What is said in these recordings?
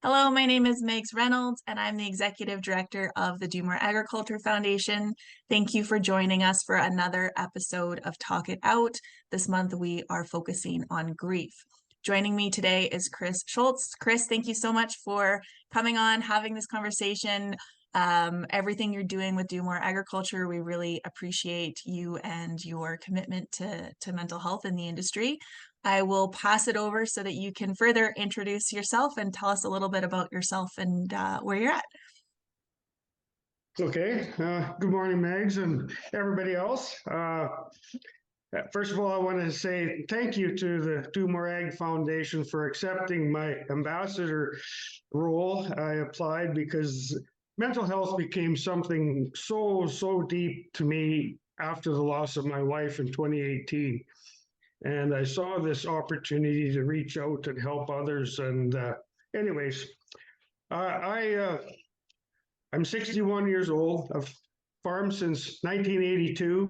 Hello, my name is Megs Reynolds, and I'm the Executive Director of the Do More Agriculture Foundation. Thank you for joining us for another episode of Talk It Out. This month, we are focusing on grief. Joining me today is Chris Schultz. Chris, thank you so much for coming on, having this conversation. Everything you're doing with Do More Agriculture, we really appreciate you and your commitment to mental health in the industry. I will pass it over so that you can further introduce yourself and tell us a little bit about yourself and where you're at. Okay. Good morning, Megs, and everybody else. First of all, I want to say thank you to the Do More Ag Foundation for accepting my ambassador role. I applied because mental health became something so deep to me after the loss of my wife in 2018. And I saw this opportunity to reach out and help others. And anyways, I'm 61 years old. I've farmed since 1982.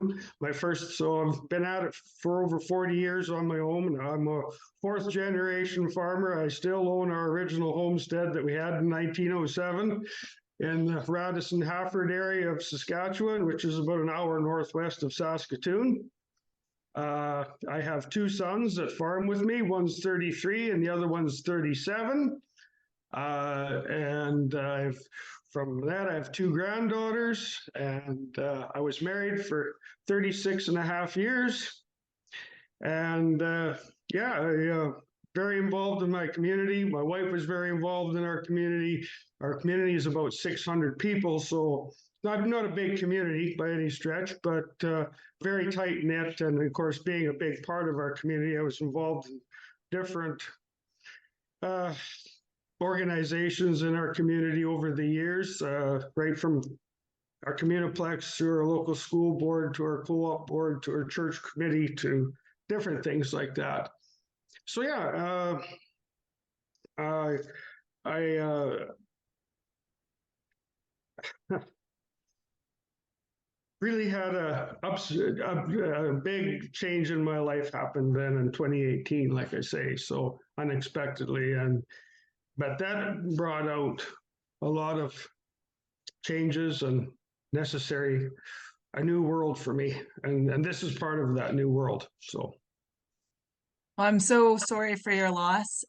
So I've been at it for over 40 years on my own. I'm a fourth generation farmer. I still own our original homestead that we had in 1907 in the Radisson Hafford area of Saskatchewan, which is about an hour northwest of Saskatoon. I have two sons that farm with me. One's 33 and the other one's 37. From that, I have two granddaughters, and I was married for 36 and a half years. And very involved in my community. My wife was very involved in our community. Our community is about 600 people, so not a big community by any stretch, but very tight knit. And of course, being a big part of our community, I was involved in different organizations in our community over the years, right from our communiplex to our local school board to our co-op board to our church committee to different things like that. So yeah, I really had a big change in my life happened then in 2018, like I say, so unexpectedly, but that brought out a lot of changes and necessary a new world for me, and this is part of that new world. So Well, I'm so sorry for your loss,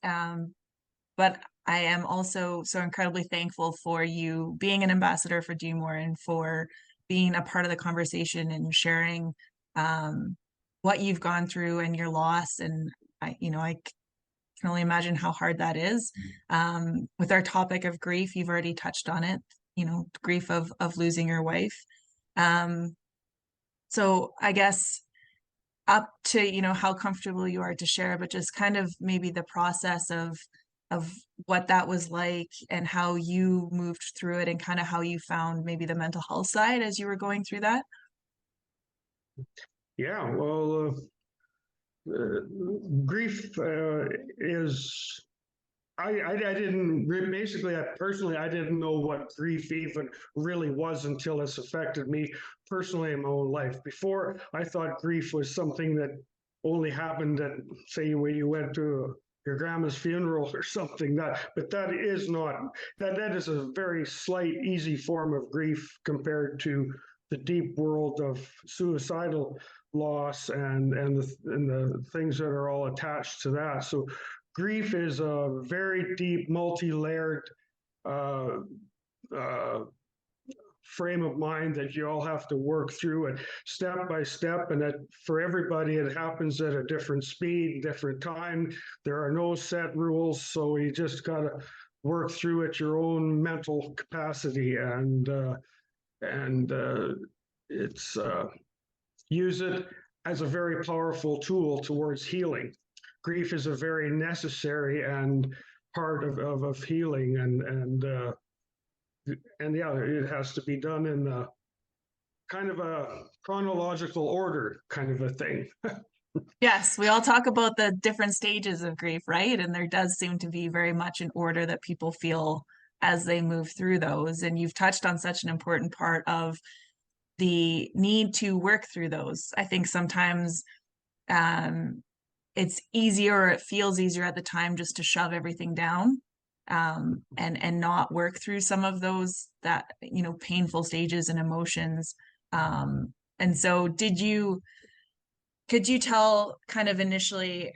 but I am also so incredibly thankful for you being an ambassador for Do More and for being a part of the conversation and sharing what you've gone through and your loss. And I can only imagine how hard that is. With our topic of grief, you've already touched on it, grief of losing your wife. So I guess up to, how comfortable you are to share, but just kind of maybe the process of what that was like and how you moved through it and kind of how you found maybe the mental health side as you were going through that. Yeah, well, grief is I didn't basically I didn't know what grief even really was until it's affected me personally in my own life. Before, I thought grief was something that only happened at, say, when you went to your grandma's funeral or something. But that is not that is a very slight, easy form of grief compared to the deep world of suicidal loss and the things that are all attached to that. So grief is a very deep, multi-layered uh, uh, frame of mind that you all have to work through and step by step. And that for everybody, it happens at a different speed, different time. There are no set rules. So you just got to work through at your own mental capacity and it's use it as a very powerful tool towards healing. Grief is a very necessary and part of healing, and yeah, it has to be done in a kind of a chronological order, kind of a thing. Yes, we all talk about the different stages of grief, right? And there does seem to be very much an order that people feel as they move through those. And you've touched on such an important part of the need to work through those. I think sometimes it's easier, or it feels easier at the time just to shove everything down and not work through some of those that, painful stages and emotions. And so could you tell kind of initially,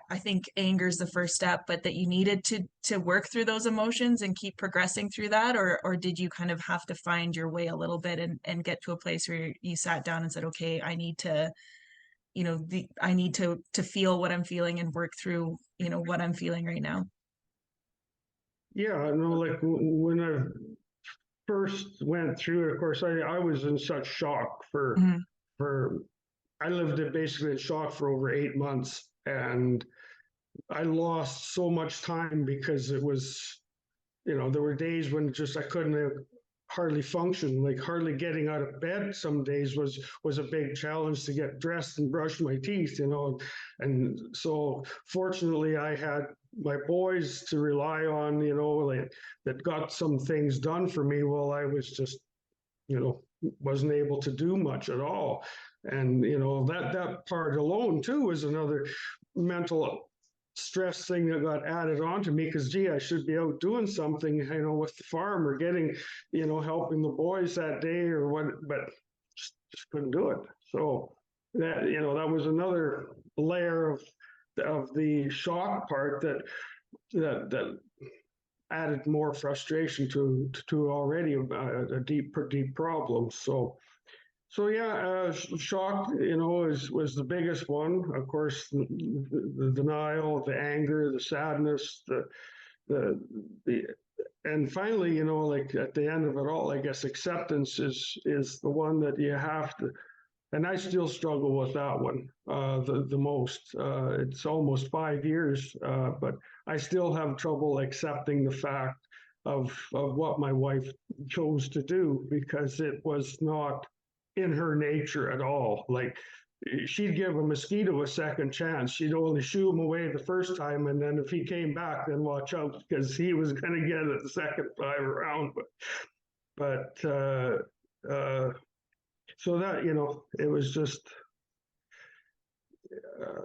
I think anger is the first step, but that you needed to work through those emotions and keep progressing through that, or did you kind of have to find your way a little bit and get to a place where you sat down and said, okay, I need to, I need to feel what I'm feeling and work through, what I'm feeling right now? Yeah, I know, like when I first went through it, of course, I was in such shock Mhm. for I lived in basically in shock for over 8 months, and I lost so much time because it was, there were days when just I couldn't hardly function, like hardly getting out of bed. Some days was a big challenge to get dressed and brush my teeth, and so fortunately I had my boys to rely on, like, that got some things done for me while I was just, wasn't able to do much at all. And that part alone too was another mental stress thing that got added on to me, because gee, I should be out doing something, with the farm, or getting, helping the boys that day or what, but just couldn't do it. So that was another layer of the shock part that added more frustration to already a deep problem. So yeah, shock, was the biggest one. Of course, the denial, the anger, the sadness, the and finally, like at the end of it all, I guess acceptance is the one that you have to. And I still struggle with that one the most. It's almost 5 years, but I still have trouble accepting the fact of what my wife chose to do, because it was not in her nature at all. Like, she'd give a mosquito a second chance. She'd only shoo him away the first time, and then if he came back, then watch out, because he was going to get it the second time around. But so that, it was just uh,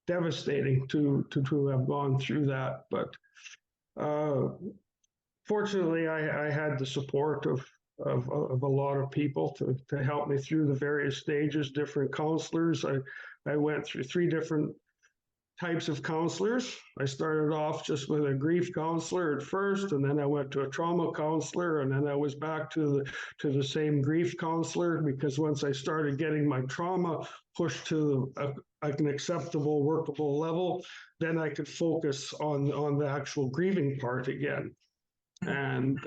devastating to have gone through that. But uh, fortunately, I had the support of a lot of people to help me through the various stages, different counselors. I went through 3 different types of counselors. I started off just with a grief counselor at first, and then I went to a trauma counselor, and then I was back to the same grief counselor, because once I started getting my trauma pushed to an acceptable, workable level, then I could focus on the actual grieving part again. And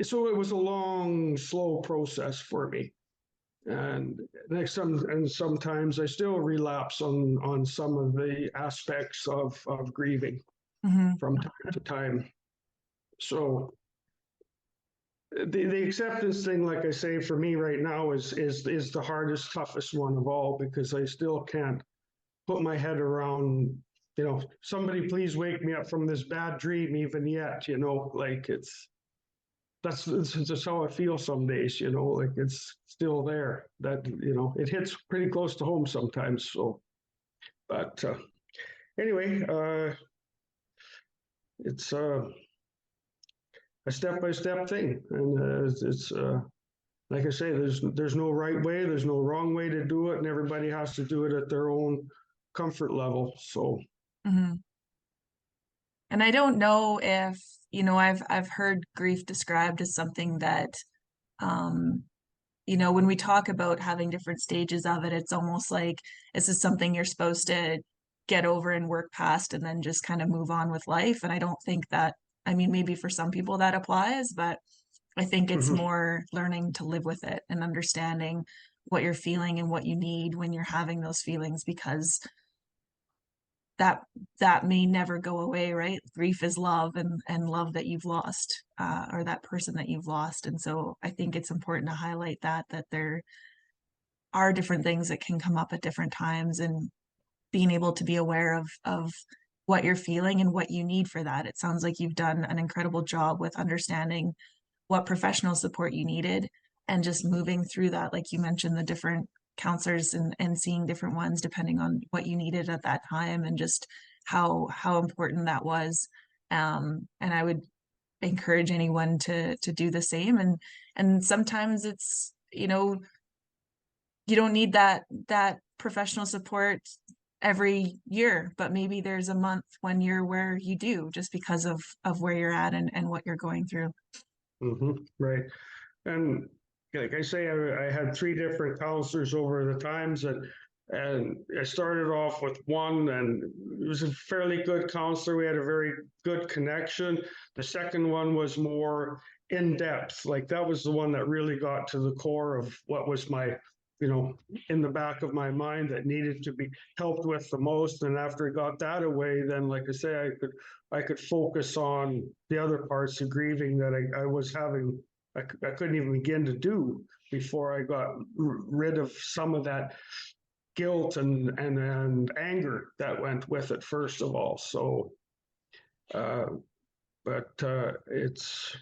so it was a long, slow process for me. And sometimes I still relapse on some of the aspects of grieving Mhm. from time to time. So the acceptance thing, like I say, for me right now is the hardest, toughest one of all, because I still can't put my head around, somebody please wake me up from this bad dream even yet, like that's just how I feel some days, like it's still there. That, it hits pretty close to home sometimes. So, but anyway, it's a step by step thing, and it's like I say, there's no right way, there's no wrong way to do it, and everybody has to do it at their own comfort level. So, Mhm. And I don't know if, I've heard grief described as something that, um, when we talk about having different stages of it, it's almost like this is something you're supposed to get over and work past and then just kind of move on with life. And I don't think that, I mean, maybe for some people that applies, but I think it's mhm. more learning to live with it and understanding what you're feeling and what you need when you're having those feelings, because that that may never go away, right? Grief is love, and love that you've lost, or that person that you've lost. And so I think it's important to highlight that there are different things that can come up at different times, and being able to be aware of what you're feeling and what you need for that. It sounds like you've done an incredible job with understanding what professional support you needed and just moving through that, like you mentioned, the different counselors and seeing different ones depending on what you needed at that time, and just how important that was. And I would encourage anyone to do the same. And sometimes it's, you don't need that professional support every year, but maybe there's a month, 1 year where you do, just because of where you're at and what you're going through. Right. And like I say, I had three different counselors over the times, and I started off with one, and it was a fairly good counselor. We had a very good connection. The second one was more in depth. Like that was the one that really got to the core of what was my, in the back of my mind that needed to be helped with the most. And after I got that away, then like I say, I could focus on the other parts of grieving that I was having. I couldn't even begin to do before I got rid of some of that guilt and anger that went with it, first of all. So, it's,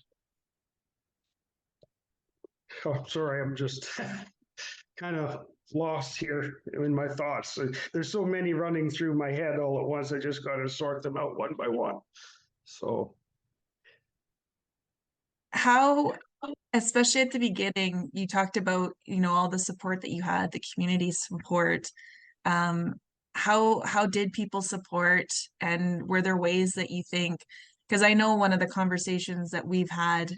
oh, sorry, I'm just kind of lost here in my thoughts. There's so many running through my head all at once. I just got to sort them out one by one. So, How, especially at the beginning, you talked about, all the support that you had, the community support. Um, how did people support, and were there ways that you think, because I know one of the conversations that we've had,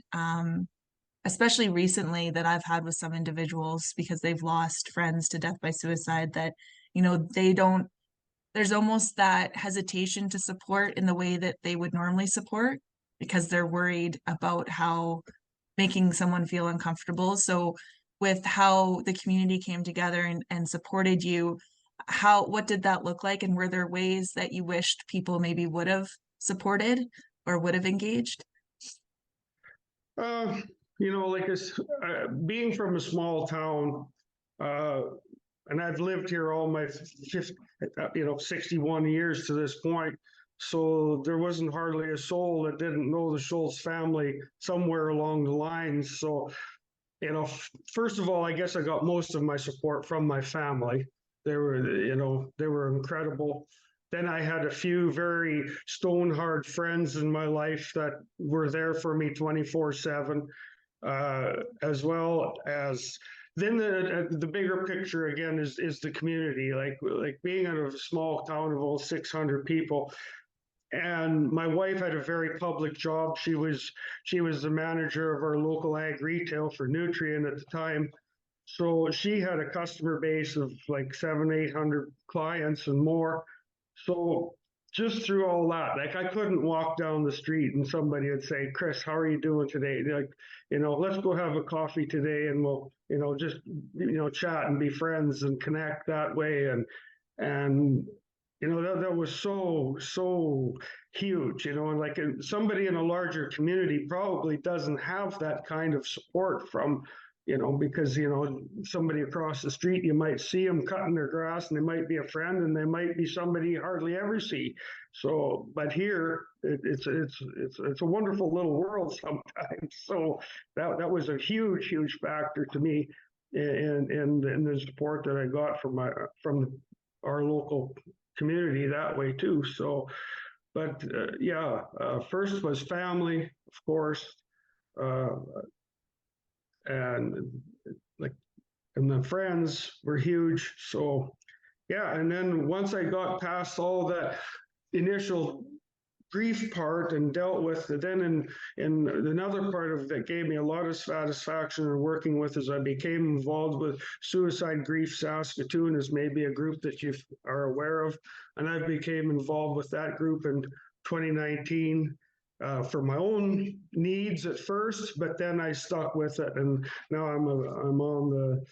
especially recently, that I've had with some individuals because they've lost friends to death by suicide, that, they don't, there's almost that hesitation to support in the way that they would normally support because they're worried about how making someone feel uncomfortable. So with how the community came together and supported you, what did that look like? And were there ways that you wished people maybe would have supported or would have engaged? uh, like being from a small town, uh, and I've lived here all my 61 years to this point. So there wasn't hardly a soul that didn't know the Schultz family somewhere along the lines. So, first of all, I guess I got most of my support from my family. They were incredible. Then I had a few very stone hard friends in my life that were there for me 24/7, as well as then the bigger picture again is the community, like being out of a small town of all 600 people. And my wife had a very public job. She was the manager of our local ag retail for Nutrien at the time. So she had a customer base of like 700-800 clients and more. So just through all that, like I couldn't walk down the street and somebody would say, "Chris, how are you doing today?" Like, let's go have a coffee today and we'll, just, chat and be friends and connect that way. And that was so huge, and like somebody in a larger community probably doesn't have that kind of support from, because somebody across the street, you might see them cutting their grass and they might be a friend and they might be somebody you hardly ever see. So but here it's a wonderful little world sometimes. So that was a huge factor to me in the support that I got from our local community that way too. So, but yeah, first was family, of course, uh, and like, and the friends were huge. So, yeah, and then once I got past all the initial grief part and dealt with it, then in another part of that gave me a lot of satisfaction in working with as I became involved with Suicide Grief Saskatoon, as maybe a group that you are aware of, and I became involved with that group in 2019. For my own needs at first, but then I stuck with it, and now I'm on the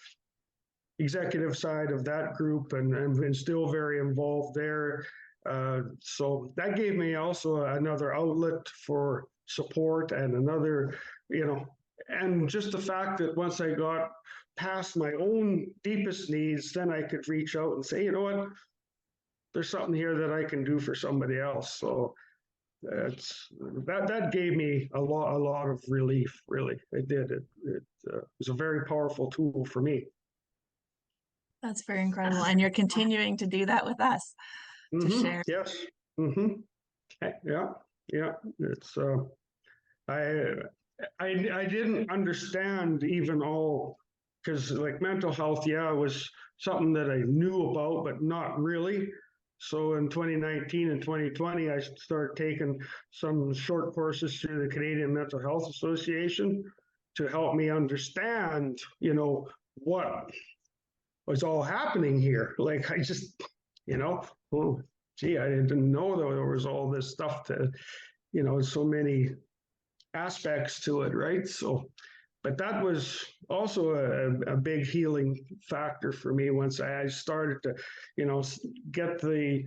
executive side of that group and still very involved there. So that gave me also another outlet for support and another, and just the fact that once I got past my own deepest needs, then I could reach out and say, you know what, there's something here that I can do for somebody else. So that gave me a lot of relief. Really, it did. It was a very powerful tool for me. That's very incredible. And you're continuing to do that with us to share. Yes. Mm-hmm. Yeah. Yeah, it's I I didn't understand even all, because like mental health, yeah, was something that I knew about, but not really. So in 2019 and 2020, I started taking some short courses through the Canadian Mental Health Association to help me understand, what was all happening here. Like I just, oh, gee, I didn't know that there was all this stuff to, so many aspects to it, right? So, but that was also a big healing factor for me once I started to, get the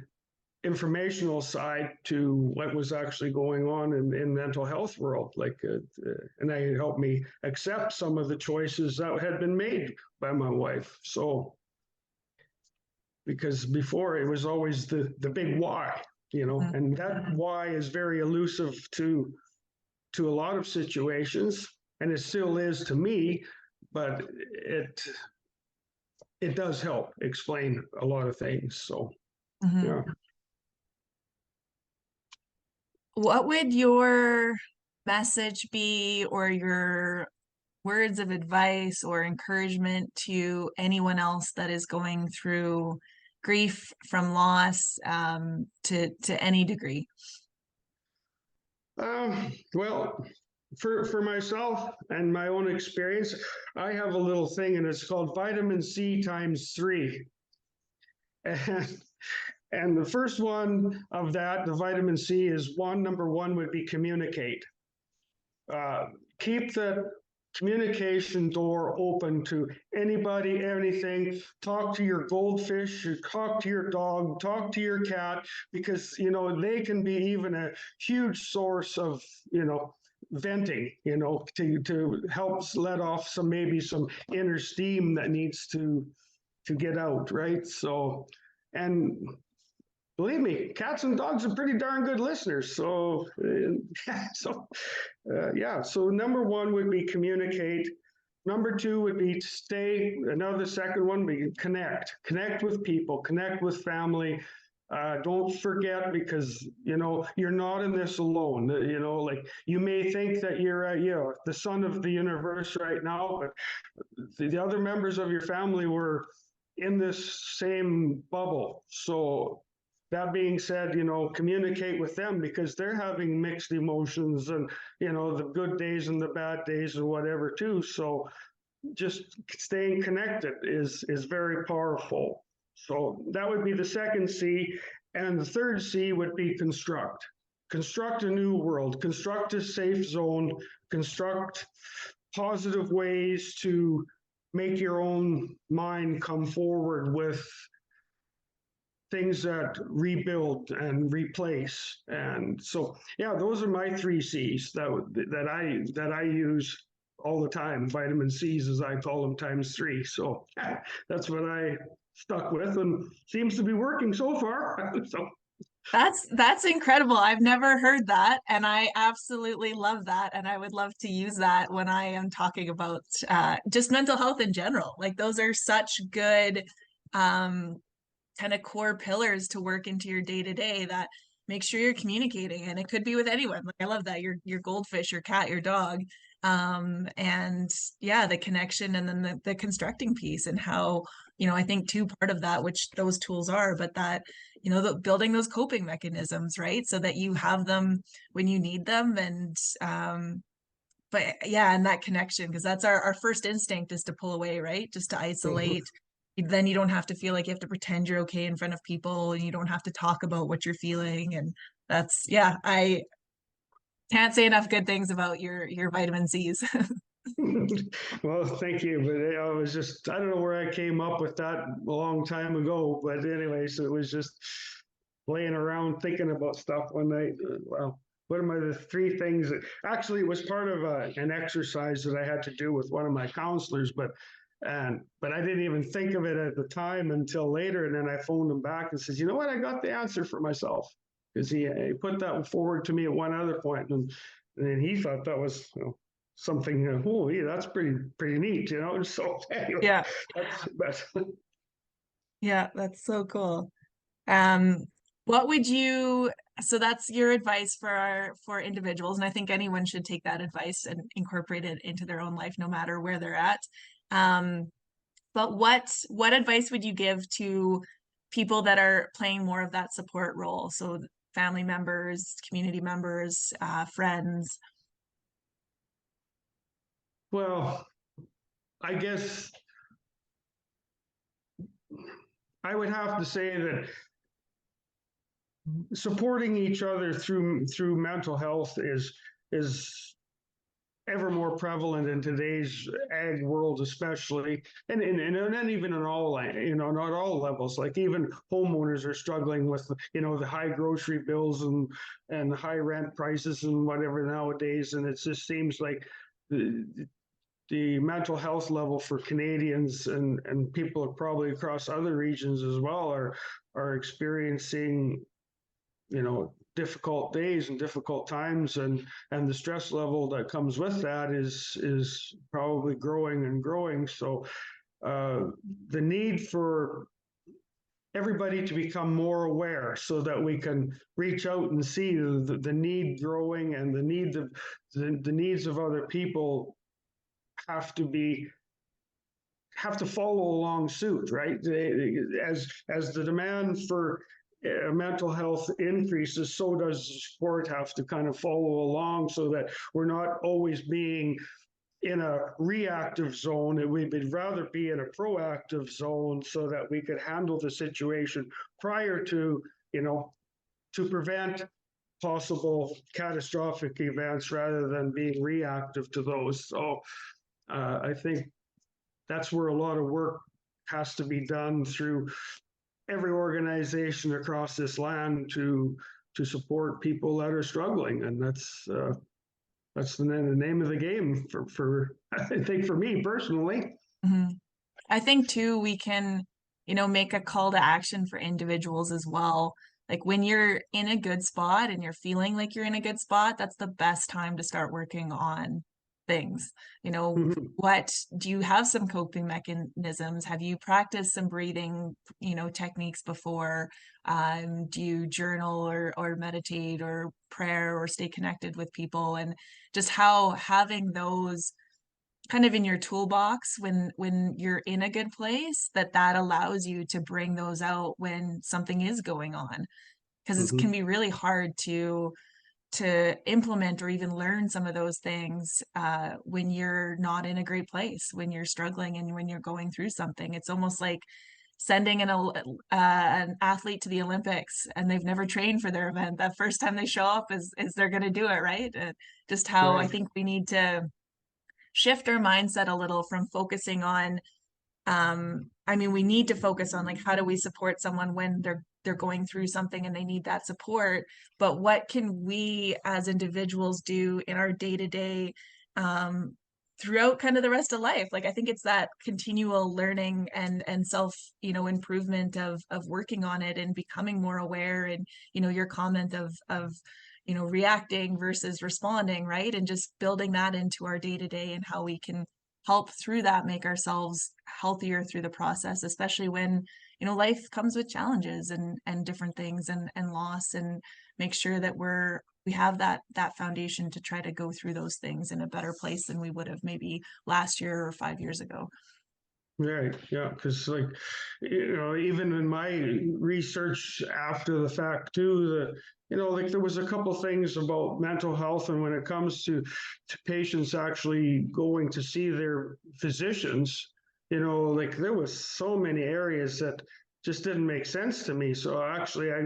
informational side to what was actually going on in mental health world. Like, and it helped me accept some of the choices that had been made by my wife. So, because before it was always the big why, and that why is very elusive to a lot of situations, and it still is to me, but it does help explain a lot of things. So Mhm. yeah. What would your message be, or your words of advice or encouragement to anyone else that is going through grief from loss, to any degree? Well, for myself and my own experience, I have a little thing, and it's called vitamin C times three. And and the first one of that, the vitamin C, is number one would be communicate. uh, Keep the communication door open to anybody, anything. Talk to your goldfish, talk to your dog, talk to your cat, because they can be even a huge source of venting, to help let off some inner steam that needs to get out, right? So, and believe me, cats and dogs are pretty darn good listeners. So, yeah. So number one would be communicate. Number two would be stay. Another second one would be connect with people, connect with family. Don't forget, because you're not in this alone. Like you may think that you're the son of the universe right now, but the other members of your family were in this same bubble. So that being said, communicate with them, because they're having mixed emotions, and the good days and the bad days or whatever too. So just staying connected is very powerful. So that would be the second C. And the third C would be construct a new world, construct a safe zone, construct positive ways to make your own mind come forward with things that rebuild and replace. And so, yeah, those are my three C's that I use all the time. Vitamin C's, as I call them, times three. So that's what I stuck with, and seems to be working so far. So That's incredible. I've never heard that, and I absolutely love that. And I would love to use that when I am talking about just mental health in general. Like those are such good um, kind of core pillars to work into your day to day, that make sure you're communicating, and it could be with anyone. Like I love that, your goldfish, your cat, your dog, and yeah, the connection, and then the constructing piece, and how I think too, part of that, which those tools are, but that building those coping mechanisms, right, so that you have them when you need them. And but yeah, and that connection, because that's our first instinct, is to pull away, right? Just to isolate. Then you don't have to feel like you have to pretend you're okay in front of people, and you don't have to talk about what you're feeling. And that's, yeah, I can't say enough good things about your vitamin C's. well, thank you. But I was just, I don't know where I came up with that a long time ago. But anyways, it was just laying around thinking about stuff one night. Well, what are the three things that actually it was part of an exercise that I had to do with one of my counselors, but I didn't even think of it at the time until later. And then I phoned him back and says, you know what, I got the answer for myself, because he put that forward to me at one other point, and he thought that was something. Oh, yeah, that's pretty neat, So anyway, Yeah, but yeah, that's so cool. Um, what would you so that's your advice for individuals, and I think anyone should take that advice and incorporate it into their own life, no matter where they're at. But what advice would you give to people that are playing more of that support role? So family members, community members, friends. Well, I guess I would have to say that supporting each other through mental health is ever more prevalent in today's ag world, especially, and then even in all, not all levels. Like even homeowners are struggling with, the high grocery bills and high rent prices and whatever nowadays, and it just seems like the mental health level for Canadians and people probably across other regions as well are experiencing, difficult days and difficult times, and the stress level that comes with that is probably growing and growing. So the need for everybody to become more aware so that we can reach out and see the need growing, and the needs of other people have to follow along suit, right? As the demand for mental health increases, so does the sport have to kind of follow along, so that we're not always being in a reactive zone, and we'd rather be in a proactive zone so that we could handle the situation prior to, to prevent possible catastrophic events rather than being reactive to those. So I think that's where a lot of work has to be done through every organization across this land to support people that are struggling, and that's the name of the game for I think for me personally. Mhm. I think too, we can, make a call to action for individuals as well. Like when you're in a good spot and you're feeling like you're in a good spot, that's the best time to start working on things. Mhm. What do you have some coping mechanisms? Have you practiced some breathing, techniques before? Do you journal or meditate or prayer or stay connected with people? And just how having those kind of in your toolbox when you're in a good place, that allows you to bring those out when something is going on, because it can Mhm. be really hard to implement or even learn some of those things when you're not in a great place, when you're struggling and when you're going through something. It's almost like sending an athlete to the Olympics and they've never trained for their event. That first time they show up is they're going to do it, right? Just how I Right. think we need to shift our mindset a little from focusing on I mean, we need to focus on like how do we support someone when they're going through something and they need that support, but what can we as individuals do in our day-to-day throughout kind of the rest of life? Like I think it's that continual learning and self, improvement of working on it and becoming more aware, and your comment of reacting versus responding, right? And just building that into our day-to-day and how we can help through that, make ourselves healthier through the process, especially when, life comes with challenges and different things and loss, and make sure that we have that foundation to try to go through those things in a better place than we would have maybe last year or 5 years ago. Right. Yeah. Because like, even in my research after the fact too, like there was a couple things about mental health, and when it comes to patients actually going to see their physicians, like there was so many areas that just didn't make sense to me. So actually, I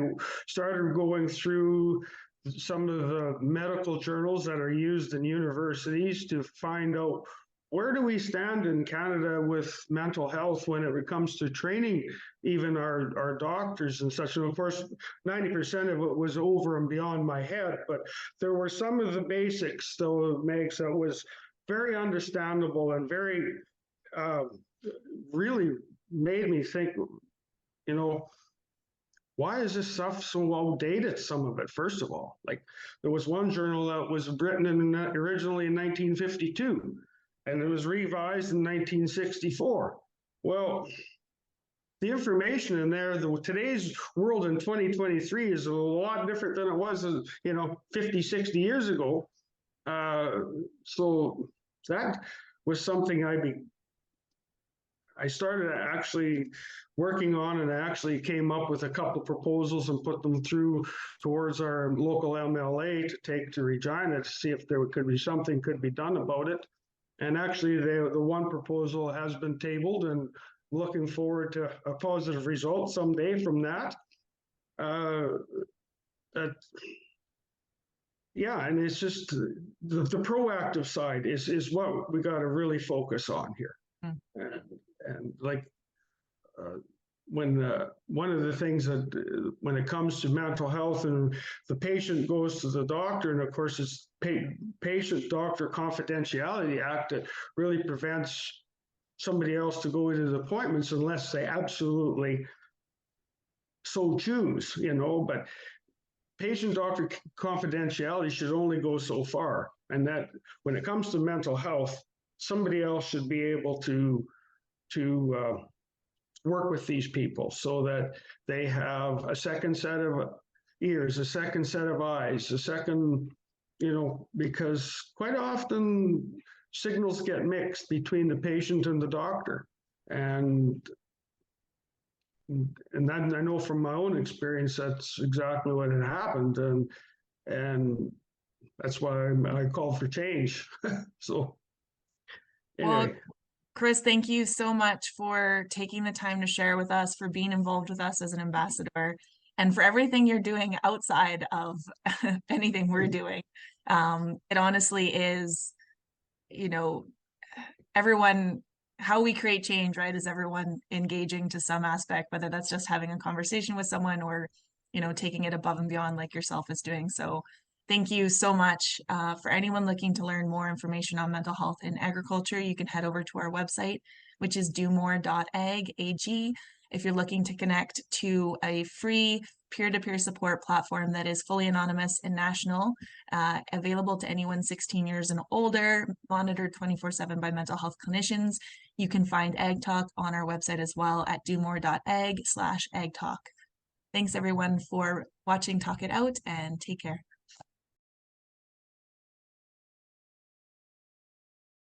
started going through some of the medical journals that are used in universities to find out where do we stand in Canada with mental health when it comes to training even our doctors and such. And of course, 90% of it was over and beyond my head, but there were some of the basics, though, Megs, that was very understandable and very, uh, really made me think, you know, why is this stuff so outdated? Some of it, first of all, like there was one journal that was written originally in 1952, and it was revised in 1964. Well, the information in there, today's world in 2023 is a lot different than it was, 50, 60 years ago. So that was something I started actually working on, and I actually came up with a couple proposals and put them through towards our local MLA to take to Regina to see if there could be something could be done about it. And actually, the one proposal has been tabled, and looking forward to a positive result someday from that. Yeah, and it's just the proactive side is what we got to really focus on here. And like when one of the things that when it comes to mental health and the patient goes to the doctor, and of course it's Patient-Doctor Confidentiality Act that really prevents somebody else to go into the appointments unless they absolutely so choose, but patient-doctor confidentiality should only go so far. And that when it comes to mental health, somebody else should be able to work with these people so that they have a second set of ears, a second set of eyes, a second, because quite often signals get mixed between the patient and the doctor. And that, I know from my own experience, that's exactly what had happened. And that's why I called for change. So Well, anyway. Chris, thank you so much for taking the time to share with us, for being involved with us as an ambassador, and for everything you're doing outside of anything we're doing. It honestly is, everyone, how we create change, right, is everyone engaging to some aspect, whether that's just having a conversation with someone or, taking it above and beyond like yourself is doing. So thank you so much. For anyone looking to learn more information on mental health in agriculture, you can head over to our website, which is domore.ag. If you're looking to connect to a free peer-to-peer support platform that is fully anonymous and national, available to anyone 16 years and older, monitored 24/7 by mental health clinicians, you can find Ag Talk on our website as well at domore.ag/agtalk. Thanks everyone for watching Talk It Out, and take care.